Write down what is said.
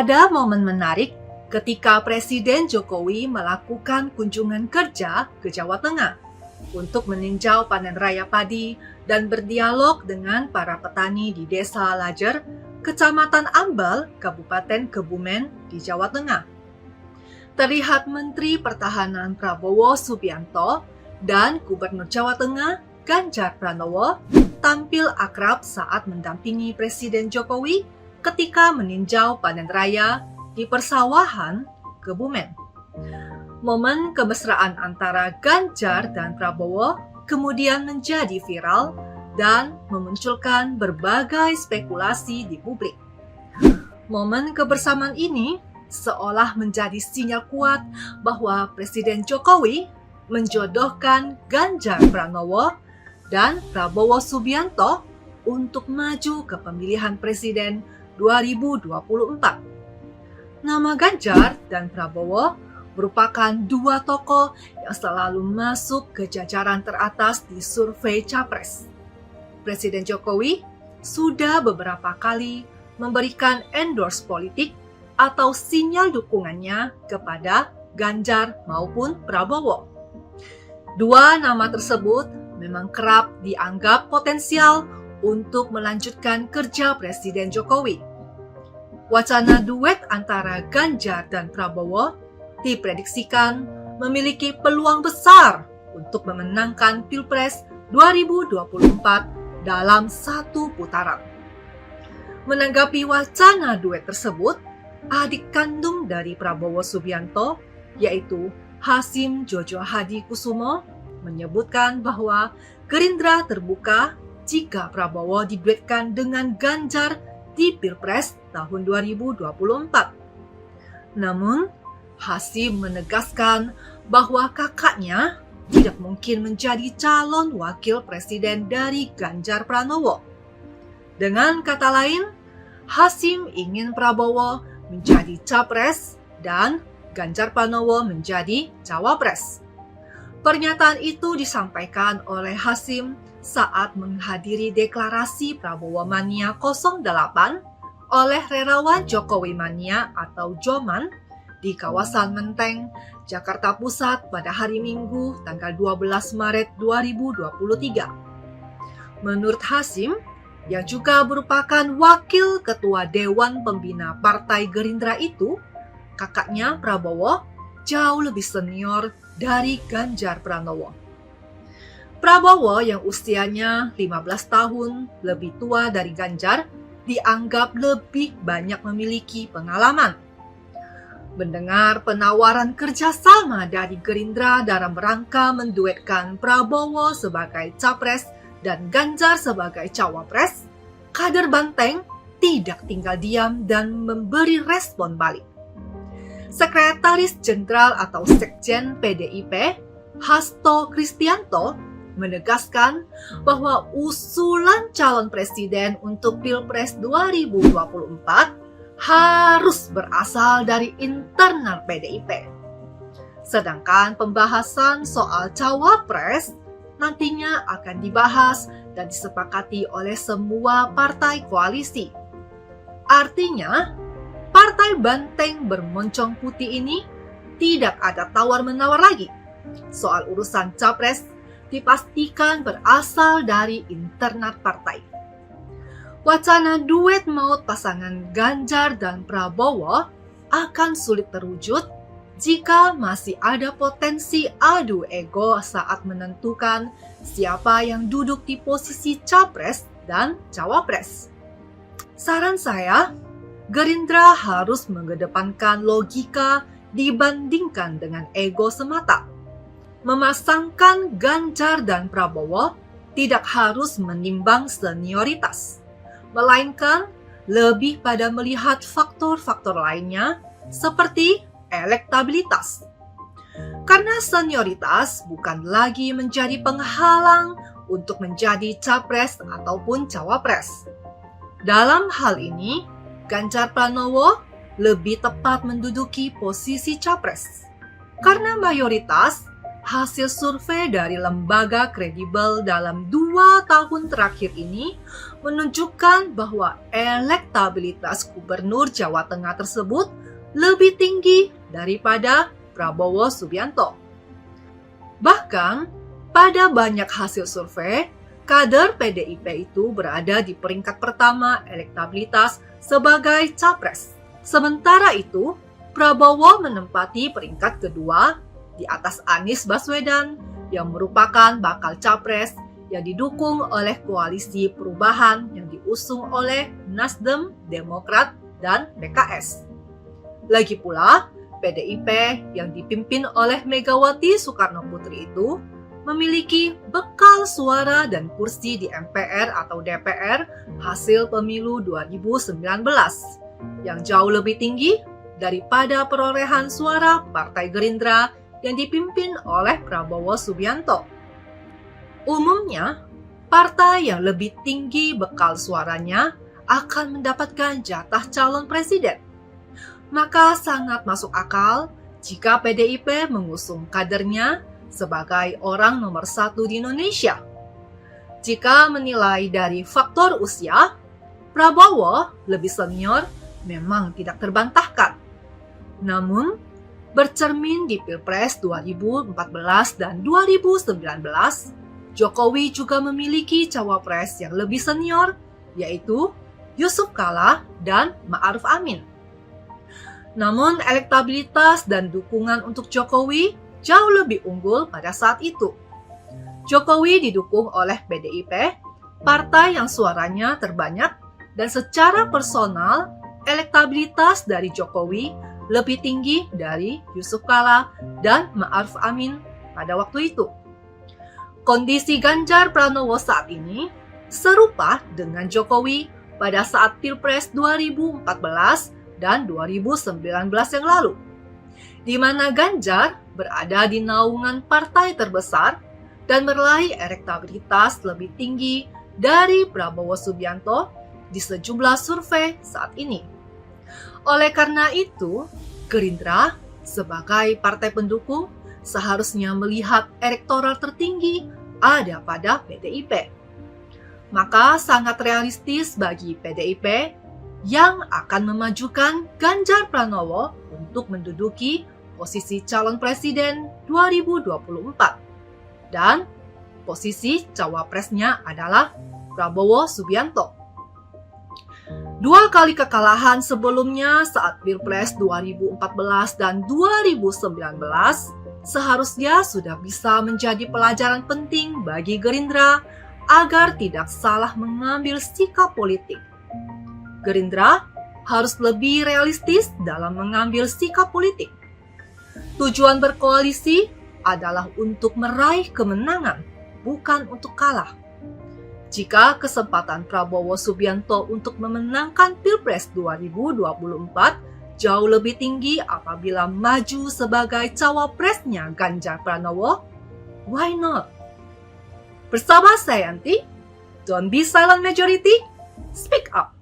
Ada momen menarik ketika Presiden Jokowi melakukan kunjungan kerja ke Jawa Tengah untuk meninjau panen raya padi dan berdialog dengan para petani di Desa Lajer, Kecamatan Ambal, Kabupaten Kebumen di Jawa Tengah. Terlihat Menteri Pertahanan Prabowo Subianto dan Gubernur Jawa Tengah Ganjar Pranowo tampil akrab saat mendampingi Presiden Jokowi ketika meninjau panen raya di persawahan Kebumen. Momen kemesraan antara Ganjar dan Prabowo kemudian menjadi viral dan memunculkan berbagai spekulasi di publik. Momen kebersamaan ini seolah menjadi sinyal kuat bahwa Presiden Jokowi menjodohkan Ganjar Pranowo dan Prabowo Subianto untuk maju ke pemilihan presiden 2024. Nama Ganjar dan Prabowo merupakan dua tokoh yang selalu masuk ke jajaran teratas di survei Capres. Presiden Jokowi sudah beberapa kali memberikan endorse politik atau sinyal dukungannya kepada Ganjar maupun Prabowo. Dua nama tersebut memang kerap dianggap potensial untuk melanjutkan kerja Presiden Jokowi. Wacana duet antara Ganjar dan Prabowo diprediksikan memiliki peluang besar untuk memenangkan Pilpres 2024 dalam satu putaran. Menanggapi wacana duet tersebut, adik kandung dari Prabowo Subianto, yaitu Hasyim Jojo Hadi Kusumo, menyebutkan bahwa Gerindra terbuka jika Prabowo diduetkan dengan Ganjar di Pilpres tahun 2024. Namun, Hasyim menegaskan bahwa kakaknya tidak mungkin menjadi calon wakil presiden dari Ganjar Pranowo. Dengan kata lain, Hasyim ingin Prabowo menjadi capres dan Ganjar Pranowo menjadi cawapres. Pernyataan itu disampaikan oleh Hasyim saat menghadiri deklarasi Prabowo Mania 08 oleh relawan Jokowi Mania atau Joman di kawasan Menteng, Jakarta Pusat pada hari Minggu tanggal 12 Maret 2023. Menurut Hasyim, yang juga merupakan wakil ketua Dewan Pembina Partai Gerindra itu, kakaknya Prabowo jauh lebih senior dari Ganjar Pranowo. Prabowo yang usianya 15 tahun lebih tua dari Ganjar dianggap lebih banyak memiliki pengalaman. Mendengar penawaran kerjasama dari Gerindra dalam rangka menduetkan Prabowo sebagai capres dan Ganjar sebagai cawapres, kader Banteng tidak tinggal diam dan memberi respon balik. Sekretaris Jenderal atau Sekjen PDIP, Hasto Kristianto, menegaskan bahwa usulan calon presiden untuk Pilpres 2024 harus berasal dari internal PDIP. Sedangkan pembahasan soal cawapres nantinya akan dibahas dan disepakati oleh semua partai koalisi. Artinya, Partai Banteng bermoncong putih ini tidak ada tawar-menawar lagi. Soal urusan capres dipastikan berasal dari internal partai. Wacana duet maut pasangan Ganjar dan Prabowo akan sulit terwujud jika masih ada potensi adu ego saat menentukan siapa yang duduk di posisi capres dan cawapres. Saran saya, Gerindra harus mengedepankan logika dibandingkan dengan ego semata. Memasangkan Ganjar dan Prabowo tidak harus menimbang senioritas, melainkan lebih pada melihat faktor-faktor lainnya seperti elektabilitas. Karena senioritas bukan lagi menjadi penghalang untuk menjadi capres ataupun cawapres. Dalam hal ini, Ganjar Pranowo lebih tepat menduduki posisi capres. Karena mayoritas hasil survei dari lembaga kredibel dalam 2 tahun terakhir ini menunjukkan bahwa elektabilitas Gubernur Jawa Tengah tersebut lebih tinggi daripada Prabowo Subianto. Bahkan, pada banyak hasil survei, kader PDIP itu berada di peringkat pertama elektabilitas sebagai capres. Sementara itu, Prabowo menempati peringkat kedua di atas Anies Baswedan yang merupakan bakal capres yang didukung oleh koalisi perubahan yang diusung oleh Nasdem, Demokrat, dan PKS. Lagi pula, PDIP yang dipimpin oleh Megawati Soekarno Putri itu memiliki bekal suara dan kursi di MPR atau DPR hasil pemilu 2019 yang jauh lebih tinggi daripada perolehan suara Partai Gerindra yang dipimpin oleh Prabowo Subianto. Umumnya, partai yang lebih tinggi bekal suaranya akan mendapatkan jatah calon presiden. Maka sangat masuk akal jika PDIP mengusung kadernya sebagai orang nomor 1 di Indonesia. Jika menilai dari faktor usia, Prabowo lebih senior memang tidak terbantahkan. Namun, bercermin di Pilpres 2014 dan 2019, Jokowi juga memiliki cawapres yang lebih senior, yaitu Yusuf Kala dan Ma'ruf Amin. Namun, elektabilitas dan dukungan untuk Jokowi jauh lebih unggul pada saat itu. Jokowi didukung oleh PDIP, partai yang suaranya terbanyak, dan secara personal, elektabilitas dari Jokowi lebih tinggi dari Yusuf Kala dan Ma'ruf Amin pada waktu itu. Kondisi Ganjar Pranowo saat ini serupa dengan Jokowi pada saat Pilpres 2014 dan 2019 yang lalu, di mana Ganjar berada di naungan partai terbesar dan meraih elektabilitas lebih tinggi dari Prabowo Subianto di sejumlah survei saat ini. Oleh karena itu, Gerindra sebagai partai pendukung seharusnya melihat elektoral tertinggi ada pada PDIP. Maka sangat realistis bagi PDIP yang akan memajukan Ganjar Pranowo untuk menduduki posisi calon presiden 2024. Dan posisi cawapresnya adalah Prabowo Subianto. 2 kali kekalahan sebelumnya saat Pilpres 2014 dan 2019 seharusnya sudah bisa menjadi pelajaran penting bagi Gerindra agar tidak salah mengambil sikap politik. Gerindra harus lebih realistis dalam mengambil sikap politik. Tujuan berkoalisi adalah untuk meraih kemenangan, bukan untuk kalah. Jika kesempatan Prabowo Subianto untuk memenangkan Pilpres 2024 jauh lebih tinggi apabila maju sebagai cawapresnya Ganjar Pranowo, why not? Bersama saya Yanti, don't be silent majority, speak up.